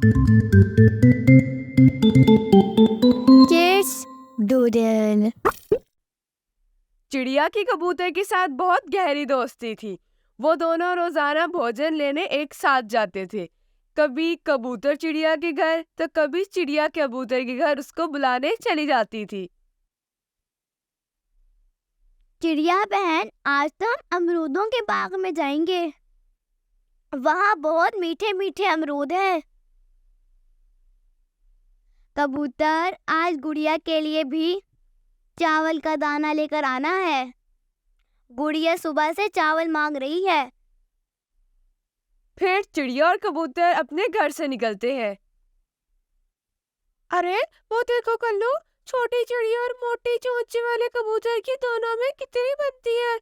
Kids doodle. चिड़िया की कबूतर के साथ बहुत गहरी दोस्ती थी। वो दोनों रोजाना भोजन लेने एक साथ जाते थे। कभी कबूतर चिड़िया के घर तो कभी चिड़िया कबूतर के घर उसको बुलाने चली जाती थी। चिड़िया बहन, आज तो हम अमरूदों के बाग में जाएंगे। वहाँ बहुत मीठे मीठे अमरूद हैं। कबूतर, आज गुड़िया के लिए भी चावल का दाना लेकर आना है। गुड़िया सुबह से चावल मांग रही है। फिर चिड़िया और कबूतर अपने घर से निकलते हैं। अरे वो देखो कल्लू, छोटी चिड़िया और मोटी चोंच वाले कबूतर की दोनों में कितनी बनती है।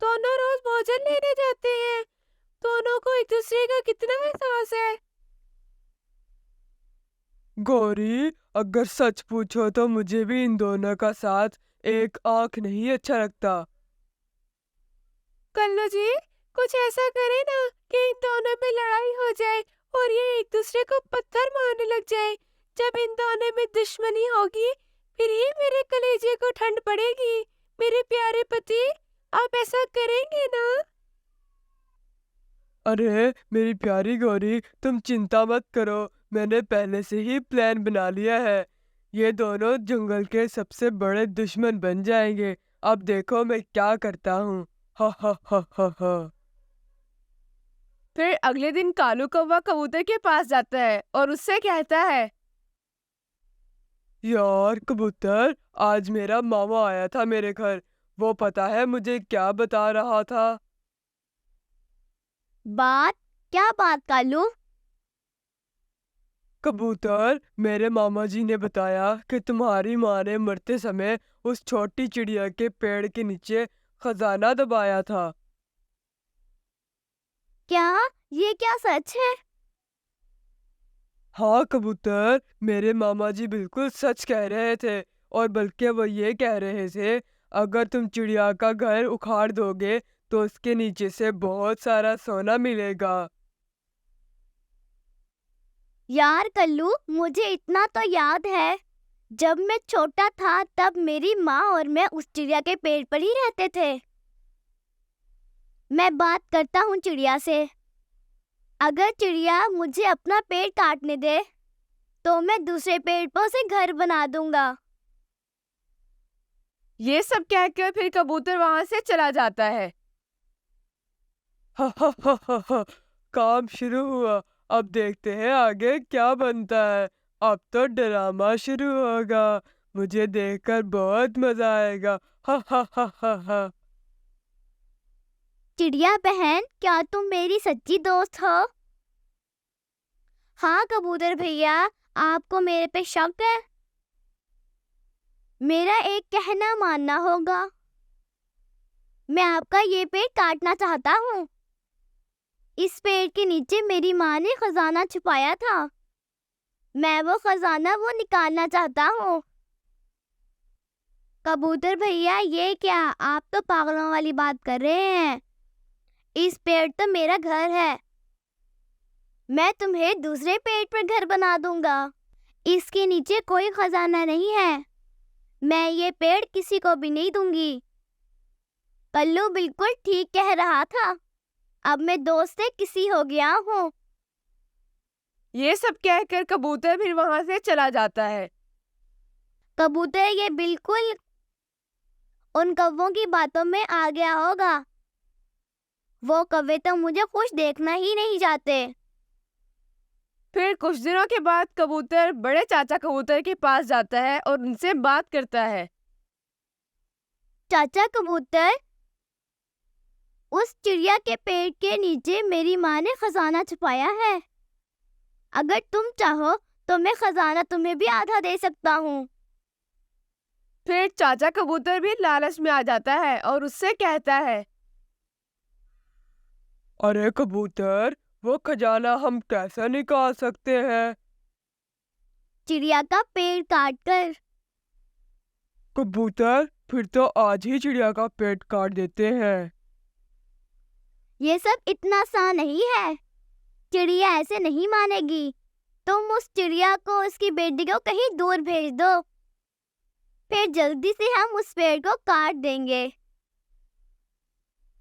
दोनों रोज भोजन लेने जाते हैं। दोनों को एक दूसरे का कितना एहसास है। गौरी, अगर सच पूछो तो मुझे भी इन दोनों का साथ एक आंख नहीं अच्छा लगता। कल्लू जी, कुछ ऐसा करें ना कि इन दोनों में लड़ाई हो जाए और ये एक दूसरे को पत्थर मारने लग जाए। जब इन दोनों में दुश्मनी होगी, फिर ही मेरे कलेजे को ठंड पड़ेगी। मेरे प्यारे पति, आप ऐसा करेंगे ना? अरे मेरी प्यारी गौरी, तुम चिंता मत करो, मैंने पहले से ही प्लान बना लिया है। ये दोनों जंगल के सबसे बड़े दुश्मन बन जाएंगे। अब देखो मैं क्या करता हूँ। हा हा हा हा हा। फिर अगले दिन कालू कौवा कबूतर के पास जाता है और उससे कहता है, यार कबूतर, आज मेरा मामा आया था मेरे घर। वो पता है मुझे क्या बता रहा था? बात? क्या बात कालू? कबूतर, मेरे मामा जी ने बताया कि तुम्हारी माँ ने मरते समय उस छोटी चिड़िया के पेड़ के नीचे खजाना दबाया था। क्या? ये क्या सच है? हाँ कबूतर, मेरे मामा जी बिल्कुल सच कह रहे थे। और बल्कि वो ये कह रहे थे, अगर तुम चिड़िया का घर उखाड़ दोगे तो उसके नीचे से बहुत सारा सोना मिलेगा। यार कल्लू, मुझे इतना तो याद है, जब मैं छोटा था तब मेरी माँ और मैं उस चिड़िया के पेड़ पर ही रहते थे। मैं बात करता हूँ चिड़िया से। अगर चिड़िया मुझे अपना पेड़ काटने दे तो मैं दूसरे पेड़ पर उसे घर बना दूंगा। ये सब कहकर फिर कबूतर वहां से चला जाता है। हा हा हा हा हा। काम शुरू हुआ। अब देखते हैं आगे क्या बनता है। अब तो ड्रामा शुरू होगा। मुझे देखकर बहुत मजा आएगा। हा हा हा हा हा। चिड़िया बहन, क्या तुम मेरी सच्ची दोस्त हो? हाँ कबूतर भैया, आपको मेरे पे शक है? मेरा एक कहना मानना होगा। मैं आपका ये पेड़ काटना चाहता हूँ। इस पेड़ के नीचे मेरी माँ ने खजाना छुपाया था। मैं वो खजाना निकालना चाहता हूँ। कबूतर भैया, ये क्या, आप तो पागलों वाली बात कर रहे हैं। इस पेड़ तो मेरा घर है। मैं तुम्हें दूसरे पेड़ पर घर बना दूंगा। इसके नीचे कोई खजाना नहीं है। मैं ये पेड़ किसी को भी नहीं दूंगी। कल्लू बिल्कुल ठीक कह रहा था। अब मैं दोस्त से किसी हो गया हूँ। ये सब कहकर कबूतर फिर वहां से चला जाता है। कबूतर ये बिल्कुल उन कौवों की बातों में आ गया होगा। वो कौवे तो मुझे खुश देखना ही नहीं चाहते। फिर कुछ दिनों के बाद कबूतर बड़े चाचा कबूतर के पास जाता है और उनसे बात करता है। चाचा कबूतर, उस चिड़िया के पेड़ के नीचे मेरी माँ ने खजाना छुपाया है। अगर तुम चाहो तो मैं खजाना तुम्हें भी आधा दे सकता हूँ। फिर चाचा कबूतर भी लालच में आ जाता है और उससे कहता है, अरे कबूतर, वो खजाना हम कैसे निकाल सकते हैं? चिड़िया का पेड़ काटकर। कबूतर, फिर तो आज ही चिड़िया का पेट काट देते हैं। ये सब इतना आसान नहीं है। चिड़िया ऐसे नहीं मानेगी। तुम उस चिड़िया को उसकी बेटी को कहीं दूर भेज दो, फिर जल्दी से हम उस पेड़ को काट देंगे।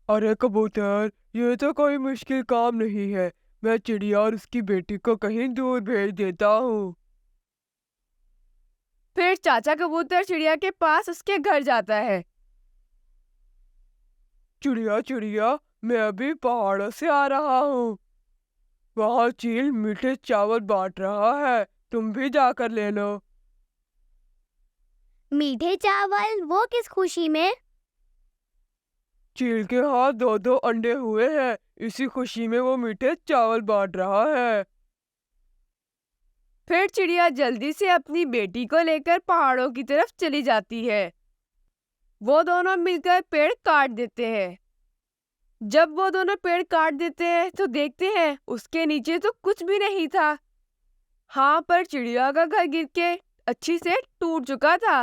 अरे कबूतर, ये तो कोई मुश्किल काम नहीं है। मैं चिड़िया और उसकी बेटी को कहीं दूर भेज देता हूँ। फिर चाचा कबूतर चिड़िया के पास उसके घर जाता है। चिड़िया चिड़िया, मैं अभी पहाड़ों से आ रहा हूँ। वहाँ चील मीठे चावल बांट रहा है, तुम भी जाकर ले लो। मीठे चावल? वो किस खुशी में? चील के हाथ 2-2 अंडे हुए हैं, इसी खुशी में वो मीठे चावल बांट रहा है। फिर चिड़िया जल्दी से अपनी बेटी को लेकर पहाड़ों की तरफ चली जाती है। वो दोनों मिलकर पेड़ काट देते हैं। जब वो दोनों पेड़ काट देते हैं तो देखते हैं उसके नीचे तो कुछ भी नहीं था। हाँ, पर चिड़िया का घर गिर के अच्छी से टूट चुका था।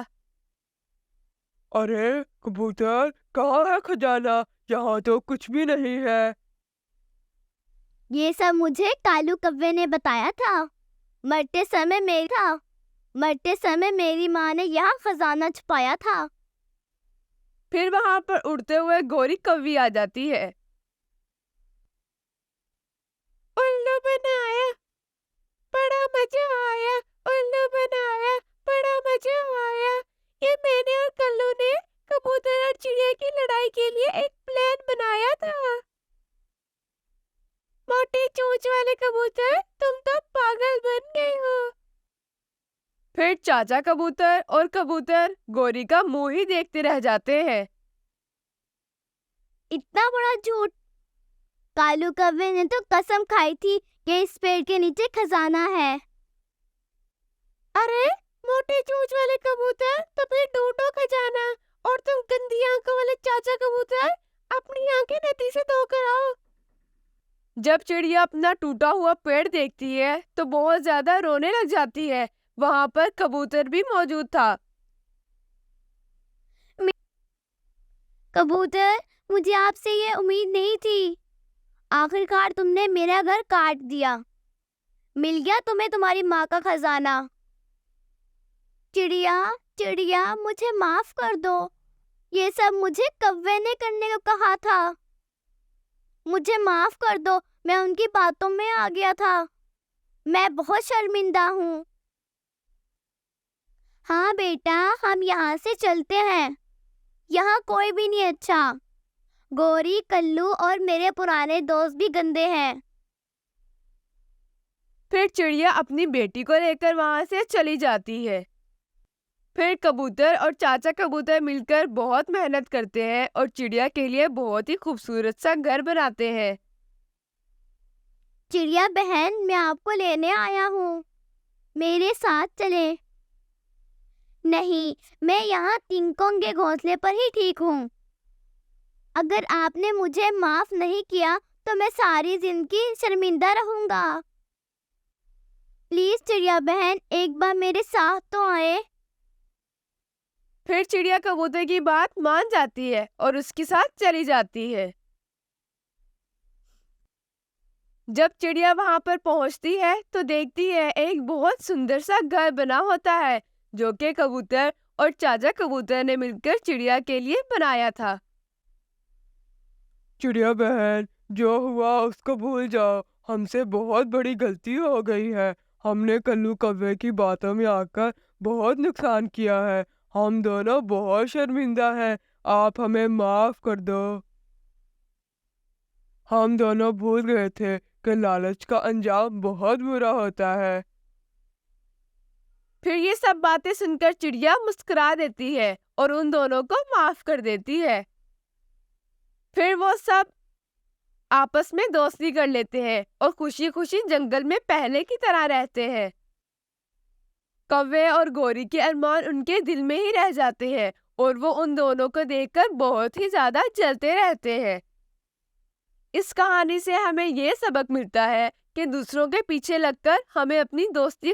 अरे कबूतर, कहाँ है खजाना? यहाँ तो कुछ भी नहीं है। ये सब मुझे कालू कव्वे ने बताया था। मरते समय मेरी माँ ने यहाँ खजाना छुपाया था। फिर वहां पर उड़ते हुए गोरी कौवी आ जाती है। उल्लू बनाया, बड़ा मजा आया। उल्लू बनाया, बड़ा मजा आया। ये मैंने और कल्लू ने कबूतर और चिड़िया की लड़ाई के लिए एक प्लान बनाया था। मोटे चोंच वाले कबूतर, तुम तो पागल बन गए हो। फिर चाचा कबूतर और कबूतर गोरी का मुंह ही देखते रह जाते हैं। इतना बड़ा झूठ! कालू कव्वे ने तो कसम खाई थी कि इस पेड़ के नीचे खजाना है। अरे मोटे चोंच वाले कबूतर, तो फिर ढूंढो खजाना। और तुम गंदी आंखों वाले चाचा कबूतर, अपनी आंखें नदी से धोकर आओ। जब चिड़िया अपना टूटा हुआ पेड़ देखती है तो बहुत ज्यादा रोने लग जाती है। वहां पर कबूतर भी मौजूद था। कबूतर, मुझे आपसे ये उम्मीद नहीं थी। आखिरकार तुमने मेरा घर काट दिया। मिल गया तुम्हें तुम्हारी माँ का खजाना। चिड़िया, मुझे माफ कर दो। ये सब मुझे कव्वे ने करने को कहा था। मुझे माफ कर दो, मैं उनकी बातों में आ गया था। मैं बहुत शर्मिंदा हूँ। हाँ बेटा, हम यहाँ से चलते हैं। यहाँ कोई भी नहीं अच्छा। गोरी, कल्लू और मेरे पुराने दोस्त भी गंदे हैं। फिर चिड़िया अपनी बेटी को लेकर वहां से चली जाती है। फिर कबूतर और चाचा कबूतर मिलकर बहुत मेहनत करते हैं और चिड़िया के लिए बहुत ही खूबसूरत सा घर बनाते हैं। चिड़िया बहन, मैं आपको लेने आया हूँ। मेरे साथ चलें। नहीं, मैं यहाँ किंग-कॉन्ग के घोंसले पर ही ठीक हूँ। अगर आपने मुझे माफ नहीं किया तो मैं सारी जिंदगी शर्मिंदा रहूंगा। प्लीज चिड़िया बहन, एक बार मेरे साथ तो आए। फिर चिड़िया कबूतर की बात मान जाती है और उसके साथ चली जाती है। जब चिड़िया वहां पर पहुंचती है तो देखती है एक बहुत सुंदर सा घर बना होता है, जो कि कबूतर और चाचा कबूतर ने मिलकर चिड़िया के लिए बनाया था। चिड़िया बहन, जो हुआ उसको भूल जाओ। हमसे बहुत बड़ी गलती हो गई है। हमने कल्लू कव्वे की बातों में आकर बहुत नुकसान किया है। हम दोनों बहुत शर्मिंदा हैं। आप हमें माफ कर दो। हम दोनों भूल गए थे कि लालच का अंजाम बहुत बुरा होता है। फिर ये सब बातें सुनकर चिड़िया मुस्कुरा देती है और उन दोनों को माफ कर देती है। फिर वो सब आपस में दोस्ती कर लेते हैं और खुशी खुशी जंगल में पहले की तरह रहते हैं। कौवे और गोरी के अरमान उनके दिल में ही रह जाते हैं और वो उन दोनों को देखकर बहुत ही ज्यादा जलते रहते हैं। इस कहानी से हमें ये सबक मिलता है कि दूसरों के पीछे लगकर हमें अपनी दोस्ती